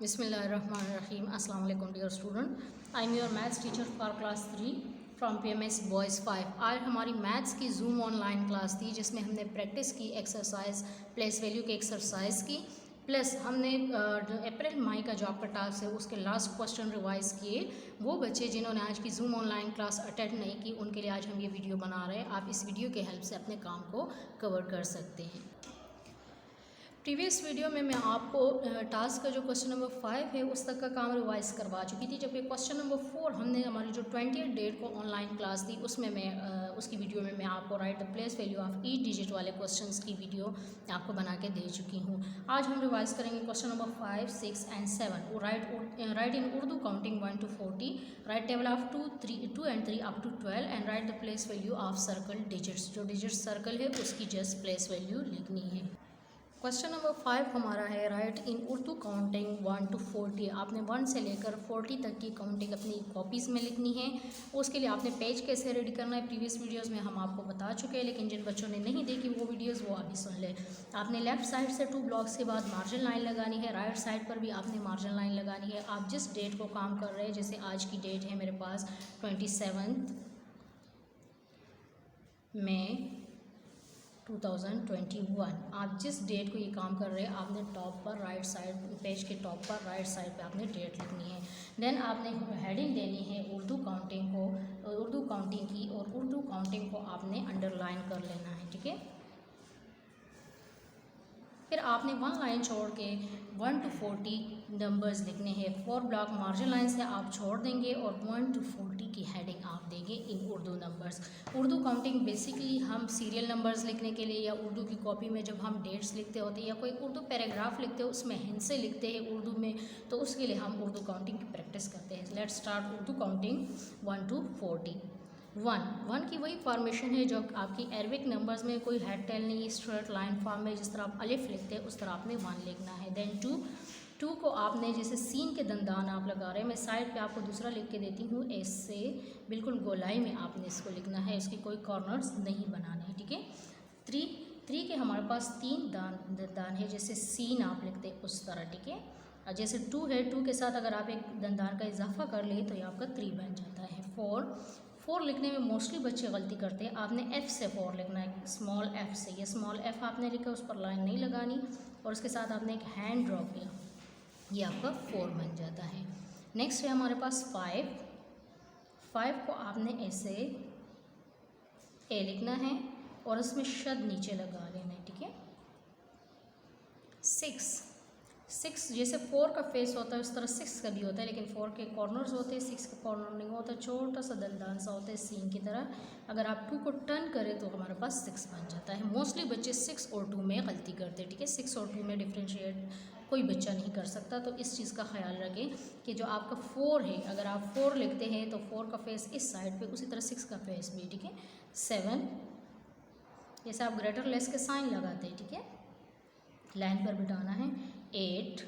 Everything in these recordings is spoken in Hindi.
Bismillahirrahmanirrahim. Assalamu alaikum dear student. I am your maths teacher for class 3 from PMS Boys 5. आज हमारी मैथ्स की जूम ऑनलाइन क्लास थी जिसमें हमने प्रैक्टिस की एक्सरसाइज प्लेस वैल्यू की एक्सरसाइज की प्लस हमने अप्रैल मई का जो आपका टास्क है उसके लास्ट क्वेश्चन रिवाइज किए। वो बच्चे जिन्होंने आज की जूम ऑनलाइन क्लास अटेंड नहीं की उनके लिए आज हम ये वीडियो बना रहे हैं। आप इस वीडियो के हेल्प से अपने काम को कवर कर सकते हैं। प्रीवियस वीडियो में मैं आपको टास्क का जो क्वेश्चन नंबर 5 है उस तक का काम रिवाइज करवा चुकी थी, जबकि क्वेश्चन नंबर 4 हमने हमारी जो 20 डेट को ऑनलाइन क्लास थी उसमें मैं उसकी वीडियो में मैं आपको right the place value of each digit वाले क्वेश्चंस की वीडियो आपको बना के दे चुकी हूँ। आज हम रिवाइज करेंगे question number 5, 6 and 7। Right in Urdu counting 1 to 40, right table of 2 and 3 up to 12 and right the place value of circle digits. जो डिजिट सर्कल है उसकी जस्ट प्लेस वैल्यू लिखनी है। क्वेश्चन नंबर 5 हमारा है right in Urdu counting 1 to 40। आपने 1 से लेकर 40 तक की काउंटिंग अपनी कॉपीज़ में लिखनी है। उसके लिए आपने पेज कैसे रेडी करना है प्रीवियस वीडियोस में हम आपको बता चुके हैं, लेकिन जिन बच्चों ने नहीं देखी वो वीडियोस वो अभी सुन ले। आपने लेफ्ट साइड से 2 ब्लॉक्स के बाद मार्जिन लाइन लगानी है, राइट साइड पर भी आपने मार्जिन लाइन लगानी है। आप जिस डेट को काम कर रहे हैं, जैसे आज की डेट है मेरे पास 27 मई 2021। आप जिस डेट को ये काम कर रहे हैं आपने टॉप पर राइट साइड पेज के टॉप पर राइट साइड पे आपने डेट लिखनी है। देन आपने हेडिंग देनी है उर्दू काउंटिंग की, और उर्दू काउंटिंग को आपने अंडरलाइन कर लेना है, ठीक है। फिर आपने 1 लाइन छोड़ के 1 to 40 नंबर्स लिखने हैं। 4 ब्लॉक मार्जिन लाइन से आप छोड़ देंगे और 1 to 40 की हेडिंग आप देंगे in Urdu numbers. Urdu counting basically हम सीरियल नंबर्स लिखने के लिए या उर्दू की कॉपी में जब हम डेट्स लिखते होते हैं या कोई उर्दू पैराग्राफ लिखते हैं उसमें हिंसे लिखते हैं उर्दू में, तो उसके लिए हम उर्दू काउंटिंग की प्रैक्टिस करते हैं। Let's start Urdu counting 1 to 40। 1 की वही फॉर्मेशन है जो आपकी अरबिक नंबर्स में, कोई हेड टेल नहीं, स्ट्रेट लाइन फॉर्म में जिस तरह आप अलिफ लिखते हैं उस तरह आपने 1 लिखना है। देन 2 को आपने जैसे सीन के दंदान आप लगा रहे हैं, मैं साइड पे आपको दूसरा लिख के देती हूँ, ऐसे बिल्कुल गोलाई में आपने इसको लिखना है, इसकी कोई कॉर्नर्स नहीं बनाने हैं, ठीक है। 3 के हमारे पास 3 दंदान है, जैसे सीन आप लिखते हैं उस तरह, ठीक है। और जैसे 2 है, 2 के साथ अगर आप एक दंदान का इजाफा कर ले तो ये आपका 3 बन जाता है। 4 लिखने में मोस्टली बच्चे गलती करते हैं। आपने F से 4 लिखना है, स्मॉल F से। ये स्मॉल F आपने लिखा, उस पर लाइन नहीं लगानी और उसके साथ आपने एक हैंड ड्रॉ किया, ये आपका 4 बन जाता है। नेक्स्ट है हमारे पास 5 को आपने ऐसे ए लिखना है और उसमें शद नीचे लगा लेना है, ठीक है। 6 जैसे 4 का फेस होता है उस तरह 6 का भी होता है, लेकिन 4 के कॉर्नर्स होते हैं, 6 का कॉर्नर नहीं होता, छोटा सा दंदान सा होता है सीन की तरह। अगर आप 2 को टर्न करें तो हमारे पास 6 बन जाता है। मोस्टली बच्चे 6 और 2 में गलती करते हैं, ठीक है। 6 और 2 में डिफ्रेंशिएट कोई बच्चा नहीं कर सकता, तो इस चीज़ का ख्याल रखें कि जो आपका 4 है, अगर आप 4 लिखते हैं तो 4 का फेस इस साइड पर, उसी तरह 6 का फेस भी, ठीक है। 7 जैसे आप ग्रेटर लेस के साइन लगाते हैं, ठीक है, लाइन पर बिठाना है। 8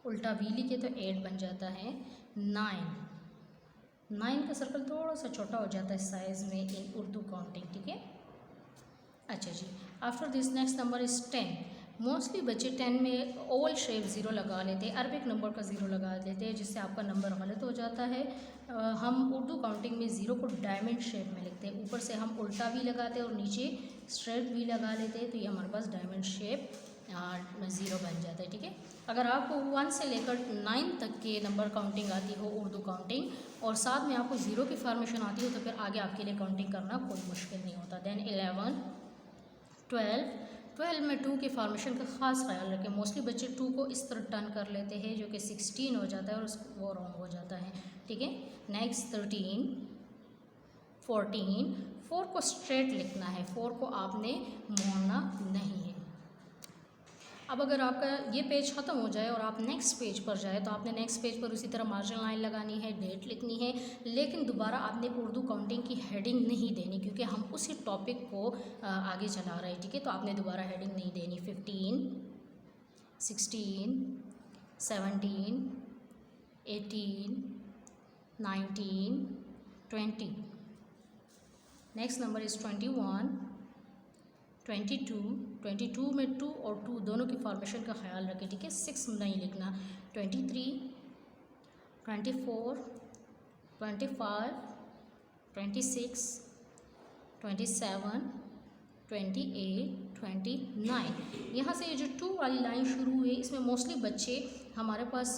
उल्टा वी लिखे तो 8 बन जाता है। 9 का सर्कल थोड़ा सा छोटा हो जाता है साइज़ में इन उर्दू काउंटिंग, ठीक है। अच्छा जी, after this next number is 10। Mostly बच्चे 10 में ओवल शेप 0 लगा लेते हैं, अरबिक नंबर का 0 लगा देते हैं, जिससे आपका नंबर गलत हो जाता है। हम उर्दू काउंटिंग में 0 को डायमंड शेप में लिखते हैं, ऊपर से हम उल्टा भी लगाते हैं और नीचे स्ट्रेट भी लगा लेते हैं, तो ये हमारे पास डायमंड शेप 0 बन जाता है, ठीक है। अगर आपको 1 से लेकर 9 तक के नंबर काउंटिंग आती हो उर्दू काउंटिंग और साथ में आपको 0 की फॉर्मेशन आती हो तो फिर आगे आपके लिए काउंटिंग करना कोई मुश्किल नहीं होता। देन 11 12 में 2 के फॉर्मेशन का ख़ास ख्याल रखें। मोस्टली बच्चे 2 को इस तरह टर्न कर लेते हैं जो कि 16 हो जाता है और वो रॉन्ग हो जाता है, ठीक है। नेक्स्ट 13 14 4 को स्ट्रेट लिखना है, 4 को आपने मोड़ना नहीं है। अब अगर आपका ये पेज ख़त्म हो जाए और आप नेक्स्ट पेज पर जाए तो आपने नेक्स्ट पेज पर उसी तरह मार्जिन लाइन लगानी है, डेट लिखनी है, लेकिन दोबारा आपने उर्दू काउंटिंग की हेडिंग नहीं देनी क्योंकि हम उसी टॉपिक को आगे चला रहे हैं, ठीक है। तो आपने दोबारा हेडिंग नहीं देनी। 15 16 17 18 19 20। नेक्स्ट नंबर इज़ 21 22, 22 में 2 और 2 दोनों की फॉर्मेशन का ख्याल रखें, ठीक है। 6 नहीं लिखना। 23, 24, 25, 26, 27, 28, 29। यहाँ से ये जो 2 वाली लाइन शुरू हुई, इसमें मोस्टली बच्चे हमारे पास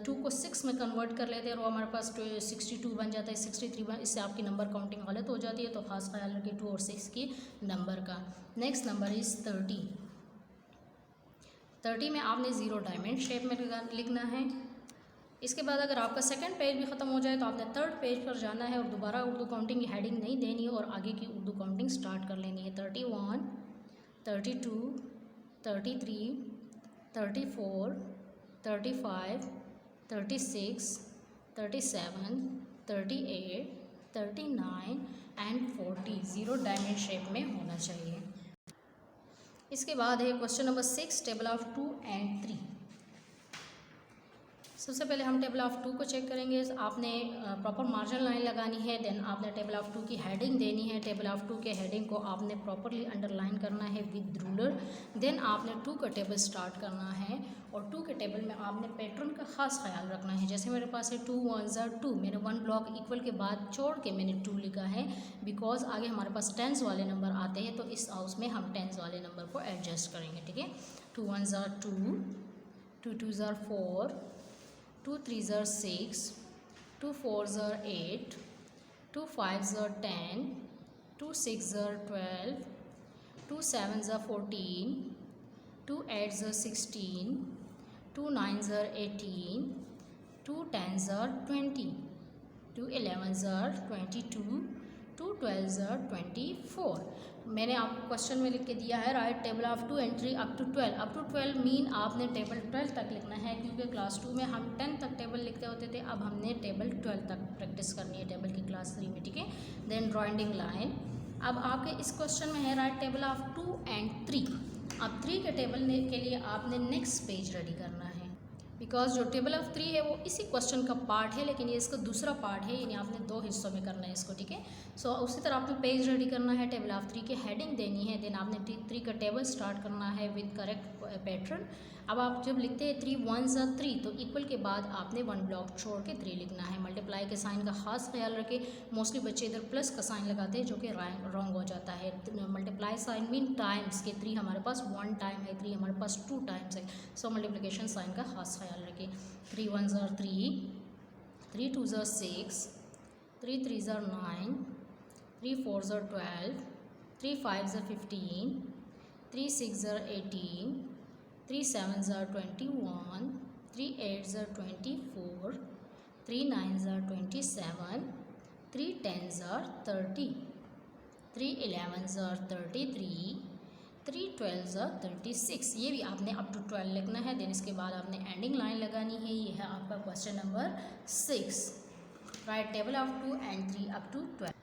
2 को 6 में कन्वर्ट कर लेते हैं और हमारे पास 62 बन जाता है, 63 बन, इससे आपकी नंबर काउंटिंग गलत हो जाती है, तो ख़ास ख्याल रखें 2 और 6 की नंबर का। Next number is 30। 30 में आपने 0 डायमंड शेप में लिखना है। इसके बाद अगर आपका सेकंड पेज भी ख़त्म हो जाए तो आपने थर्ड पेज पर जाना है और दोबारा उर्दू काउंटिंग की हेडिंग नहीं देनी है और आगे की उर्दू काउंटिंग स्टार्ट कर लेनी है। 31, 32, 33, 34, 35, 36, 37, 38, 39 एंड 40 0 डायमंड शेप में होना चाहिए। इसके बाद है question number 6, table of 2 and 3। सबसे पहले हम टेबल ऑफ 2 को चेक करेंगे। आपने प्रॉपर मार्जिन लाइन लगानी है, देन आपने टेबल ऑफ 2 की हेडिंग देनी है। टेबल ऑफ 2 के हेडिंग को आपने प्रॉपरली अंडरलाइन करना है विद रूलर। देन आपने 2 का टेबल स्टार्ट करना है और 2 के टेबल में आपने पैटर्न का खास ख्याल रखना है। जैसे मेरे पास है 2 1s are 2, मैंने 1 ब्लॉक इक्वल के बाद छोड़ के मैंने 2 लिखा है, बिकॉज आगे हमारे पास टेंस वाले नंबर आते हैं, तो इस हाउस में हम टेंस वाले नंबर को एडजस्ट करेंगे, ठीक है। 2 1s are 2, 2 2s are 4, 2 3s are 6, 2 4s are 8, 2 5s are 10, 2 6s are 12, 2 7s are 14, 2 8s are 16, 2 9s are 18, 2 10s are 20, 2 11s are 22, 2 12s are 24। मैंने आपको क्वेश्चन में लिख के दिया है write table of 2 entry up to 12। Up to 12 mean आपने टेबल 12 तक लिखना है, क्योंकि क्लास 2 में हम 10 तक टेबल लिखते होते थे, अब हमने टेबल 12 तक प्रैक्टिस करनी है टेबल की क्लास 3 में, ठीक है। Then drawing line. अब आपके इस क्वेश्चन में है राइट टेबल ऑफ 2 एंड 3। अब 3 के टेबल के लिए आपने नेक्स्ट पेज रेडी करना है, बिकॉज जो टेबल ऑफ 3 है वो इसी क्वेश्चन का पार्ट है, लेकिन ये इसका दूसरा पार्ट है, यानी आपने 2 हिस्सों में करना है इसको, ठीक है। सो उसी तरह आपने पेज रेडी करना है, टेबल ऑफ 3 की हेडिंग देनी है, देन आपने 3 का टेबल स्टार्ट करना है विद करेक्ट पैटर्न। अब आप जब लिखते हैं 3 1s are 3, तो इक्वल के बाद आपने 1 ब्लॉक छोड़ के 3 लिखना है। मल्टीप्लाई के साइन का खास ख्याल रखें, मोस्टली बच्चे इधर प्लस का साइन लगाते हैं जो कि रॉन्ग हो जाता है। मल्टीप्लाई साइन मीन टाइम्स के 3 हमारे पास 1 टाइम है, 3 हमारे पास 2 टाइम्स है, सो मल्टीप्लिकेशन साइन का खास ख्याल रखें। 3 1s are 3, 3 2s are 6, 3 3s are 9, 3 4s are 12, 3 5s are 15, 3 6s are 18, 3 7s are 21, 3 8s are 24, 3 9s are 27, 3 10s are 30, 3 11s are 33, 3 12s are 36। ये भी आपने अप टू 12 लिखना है। देन इसके बाद आपने एंडिंग लाइन लगानी है। ये है आपका question number 6, write table of 2 and 3 up to 12।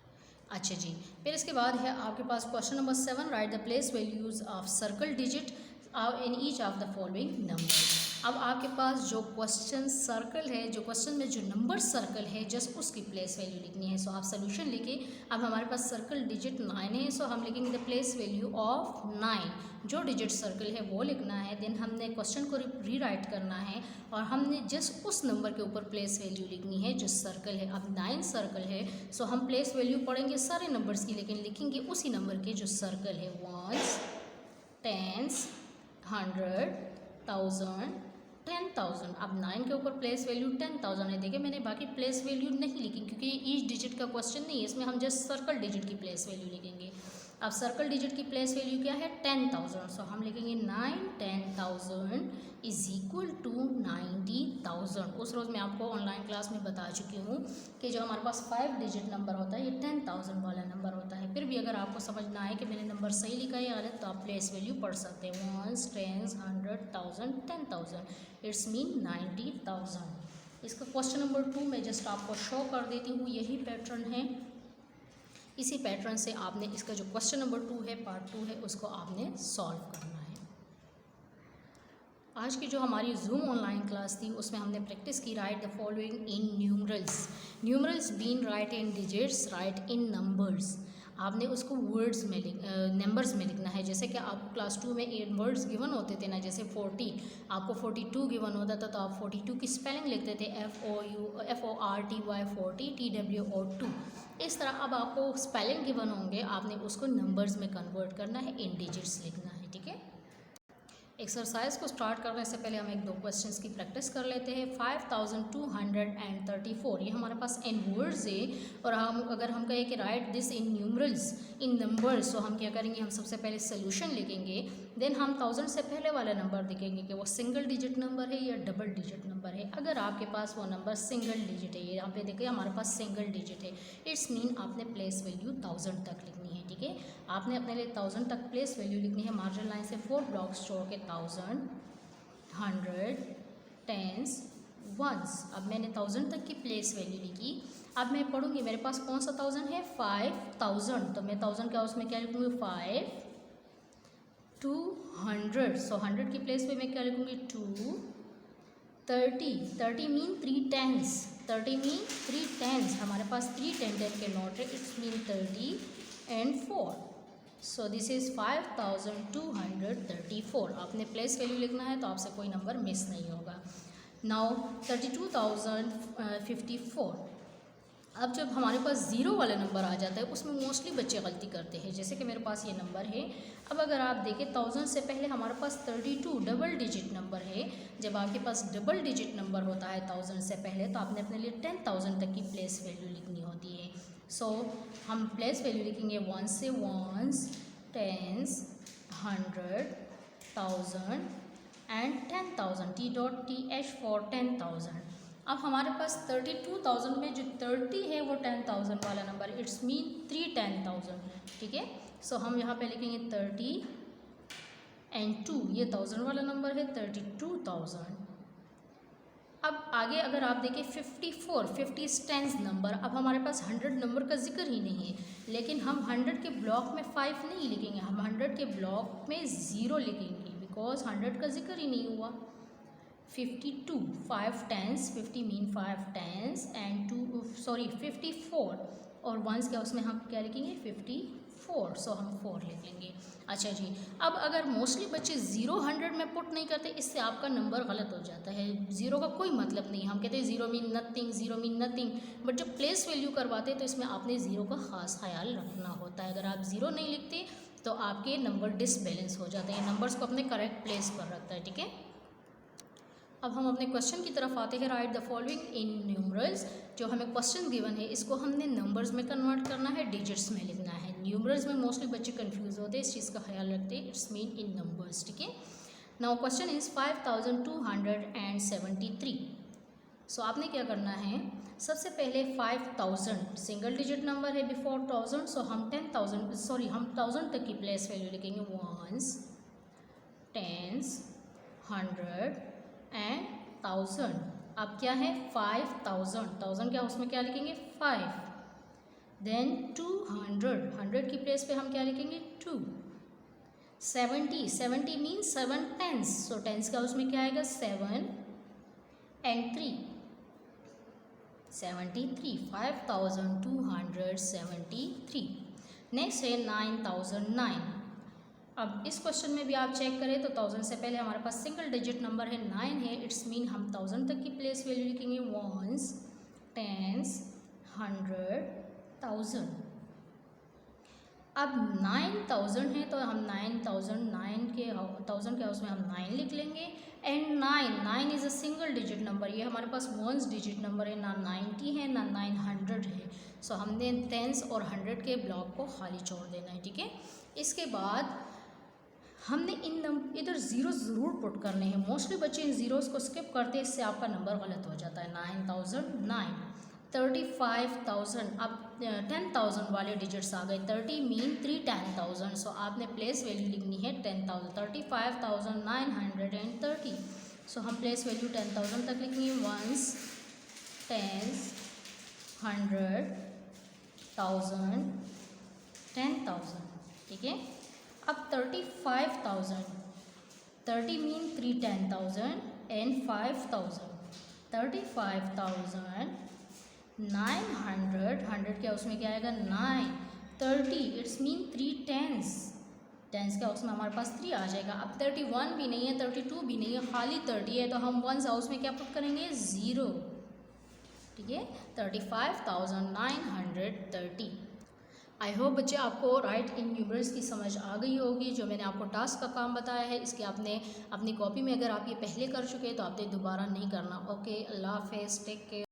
अच्छा जी, फिर इसके बाद है आपके पास question number 7, write the place values of circle digit in each of the following number. अब आपके पास जो क्वेश्चन सर्कल है, जो क्वेश्चन में जो नंबर सर्कल है, जस्ट उसकी प्लेस वैल्यू लिखनी है। सो आप सोल्यूशन लिखें। अब हमारे पास सर्कल डिजिट 9 है, सो हम लिखेंगे द प्लेस वैल्यू ऑफ 9, जो डिजिट सर्कल है वो लिखना है। देन हमने क्वेश्चन को रीराइट करना है और हमने जस्ट उस नंबर के ऊपर प्लेस वैल्यू लिखनी है जो सर्कल है। अब 9 सर्कल है, सो हम प्लेस वैल्यू पढ़ेंगे सारे नंबर्स की, लेकिन लिखेंगे उसी नंबर के जो सर्कल है, 1s, 10s, 100, 1000, 10,000। अब 9 के ऊपर प्लेस वैल्यू 10,000 है। देखिए मैंने बाकी प्लेस वैल्यू नहीं लिखी, क्योंकि ईच डिजिट का क्वेश्चन नहीं है, इसमें हम जस्ट सर्कल डिजिट की प्लेस वैल्यू लिखेंगे। अब सर्कल डिजिट की प्लेस वैल्यू क्या है, 10,000। सो हम लिखेंगे 9 10,000 इज इक्वल टू 90,000। उस रोज़ मैं आपको ऑनलाइन क्लास में बता चुकी हूँ कि जो हमारे पास 5 डिजिट नंबर होता है, ये 10,000 वाला नंबर होता है। फिर भी अगर आपको समझना है कि मैंने नंबर सही लिखा है या गलत, तो आप प्लेस वैल्यू पढ़ सकते हैं, 1s, 10s, 100, 1000, 10,000, इट्स मीन 90,000। इसका क्वेश्चन नंबर 2 मैं जस्ट आपको शो कर देती हूँ, यही पैटर्न है। इसी पैटर्न से आपने इसका जो क्वेश्चन नंबर 2 है, पार्ट 2 है, उसको आपने सॉल्व करना है। आज की जो हमारी जूम ऑनलाइन क्लास थी उसमें हमने प्रैक्टिस की write the following in numerals. Numerals been write in digits, write in numbers. आपने उसको वर्ड्स में नंबर्स में लिखना है। जैसे कि आप क्लास 2 में 8 वर्ड्स गिवन होते थे ना, जैसे 40, आपको 42 गिवन होता था तो आप 42 की स्पेलिंग लिखते थे FORTY 40 TWO2। इस तरह अब आपको स्पेलिंग गिवन होंगे, आपने उसको नंबर्स में कन्वर्ट करना है, इन डिजिट्स लिखना है, ठीक है। एक्सरसाइज को स्टार्ट करने से पहले हम एक दो क्वेश्चंस की प्रैक्टिस कर लेते हैं। 5234 ये हमारे पास n वर्ड्स है, और अगर हम कहें कि right this in numerals in numbers, तो हम क्या करेंगे, हम सबसे पहले सोल्यूशन लिखेंगे, देन हम 1000 से पहले वाला नंबर देखेंगे कि वो सिंगल डिजिट नंबर है या डबल डिजिट नंबर है। अगर आपके पास वो नंबर सिंगल डिजिट है, यहाँ पे देखिए हमारे पास सिंगल डिजिट है, इट्स मीन आपने प्लेस वैल्यू 1000 तक लिखनी है, ठीक है। आपने अपने लिए 1000 तक प्लेस वैल्यू लिखनी है। मार्जिन लाइन से 4 ब्लॉक्स छोड़ के 1000, 100, टेंस, वंस। अब मैंने 1000 तक की प्लेस वैल्यू लिखी। अब मैं पढ़ूंगी, मेरे पास कौन सा 1000 है, 5000, तो मैं 1000 का उसमें क्या लिखूंगी, 5 200, सो 100 की प्लेस पे मैं क्या लिखूंगी, 2 30 मीन 3 टेंस, 30 मीन 3 टेंस, हमारे पास 3 10 के नोट है, it's mean 30 and 4, so this is 5234। आपने प्लेस वैल्यू लिखना है तो आपसे कोई नंबर मिस नहीं होगा। नाउ 32054। अब जब हमारे पास ज़ीरो वाला नंबर आ जाता है उसमें मोस्टली बच्चे गलती करते हैं। जैसे कि मेरे पास ये नंबर है, अब अगर आप देखें 1000 से पहले हमारे पास 32 डबल डिजिट नंबर है। जब आपके पास डबल डिजिट नंबर होता है 1000 से पहले, तो आपने अपने लिए 10,000 तक की प्लेस वैल्यू लिखनी होती है। सो हम प्लेस वैल्यू लिखेंगे 1 से once, tense, 100, 1000 and 10,000, T.TH for 10,000। अब हमारे पास 32,000 में जो 30 है वो 10,000 वाला नंबर, इट्स मीन 3 10,000, ठीक है। सो हम यहाँ पे लिखेंगे 30 एंड 2, ये 1000 वाला नंबर है, 32,000। अब आगे अगर आप देखें 54, 50 टेंस नंबर। अब हमारे पास 100 नंबर का जिक्र ही नहीं है, लेकिन हम 100 के ब्लॉक में 5 नहीं लिखेंगे, हम 100 के ब्लॉक में 0 लिखेंगे, बिकॉज 100 का जिक्र ही नहीं हुआ। 52, 5 टेंस, 50 मीन 5 टेंस एंड 54 और वंस क्या उसमें हम क्या लिखेंगे, 54, सो हम 4 लिख लेंगे। अच्छा जी, अब अगर मोस्टली बच्चे 0 100 में पुट नहीं करते, इससे आपका नंबर गलत हो जाता है। 0 का कोई मतलब नहीं, हम कहते हैं 0 mean nothing, 0 mean nothing, but जब प्लेस वैल्यू करवाते हैं तो इसमें आपने 0 का ख़ास ख्याल रखना होता है। अगर आप 0 नहीं लिखते तो आपके नंबर डिसबैलेंस हो जाते हैं, नंबर्स को अपने करेक्ट प्लेस पर रखता है, ठीक है। अब हम अपने क्वेश्चन की तरफ आते हैं। Right the following in numerals. जो हमें क्वेश्चन गिवन है इसको हमने नंबर्स में कन्वर्ट करना है, डिजिट्स में लिखना है। न्यूमरल्स में मोस्टली बच्चे कंफ्यूज होते हैं, इस चीज़ का ख्याल रखते हैं, इट्स मीन इन नंबर्स, ठीक है। Now question is 5273। सो आपने क्या करना है, सबसे पहले 5000 सिंगल डिजिट नंबर है बिफोर 1000, सो हम 1000 तक की प्लेस वैल्यू लिखेंगे, वंस, टेंस, 100 एंड 1000। अब क्या है 5000 क्या उसमें क्या लिखेंगे 5, देन 200, 100 की प्लेस पे हम क्या लिखेंगे 2, 70 मीन 7 टेंस, सो टेंस का उसमें क्या आएगा 7 एंड 3, 73, 5273। नेक्स्ट है 9009। अब इस क्वेश्चन में भी आप चेक करें तो 1000 से पहले हमारे पास सिंगल डिजिट नंबर है 9 है, इट्स मीन हम 1000 तक की प्लेस वैल्यू लिखेंगे, वंस, टेंस, 100, 1000। अब 9000 है तो हम 9000 के उसमें हम 9 लिख लेंगे and 9 is a single digit number, ये हमारे पास वंस डिजिट नंबर है, ना 90 है ना 900 है, सो हमने टेंस और 100 के ब्लॉक को खाली छोड़ देना है, ठीक है। इसके बाद हमने इधर ज़ीरो ज़रूर पुट करने हैं। मोस्टली बच्चे इन ज़ीरोज़ को स्किप करते हैं, इससे आपका नंबर गलत हो जाता है। 9009, 35,000। अब 10,000 वाले डिजिट्स आ गए, 30 मीन 3 10,000, सो आपने प्लेस वैल्यू लिखनी है 10,000, 35,930, सो हम प्लेस वैल्यू 10,000 तक लिखेंगे, वंस, टेंस, 100, 1000, 10,000, ठीक है। अब 35,000, 30 मीन 3 10,000 एंड 5,000, 35,900, 100 क्या उसमें क्या आएगा 9, 30 इट्स मीन 3 टेंस। टेंस के हाउस में हमारे पास 3 आ जाएगा। अब 31 भी नहीं है, 32 भी नहीं है, खाली 30 है, तो हम वंस हाउस में क्या पुट करेंगे? 0। ठीक है, 35,930। आई होप बच्चे आपको राइट इन न्यूमरल्स की समझ आ गई होगी। जो मैंने आपको टास्क का काम बताया है, इसके आपने अपनी कॉपी में अगर आप ये पहले कर चुके हैं तो आपने दोबारा नहीं करना। ओके, अल्लाह हाफ़िज़, टेक केयर।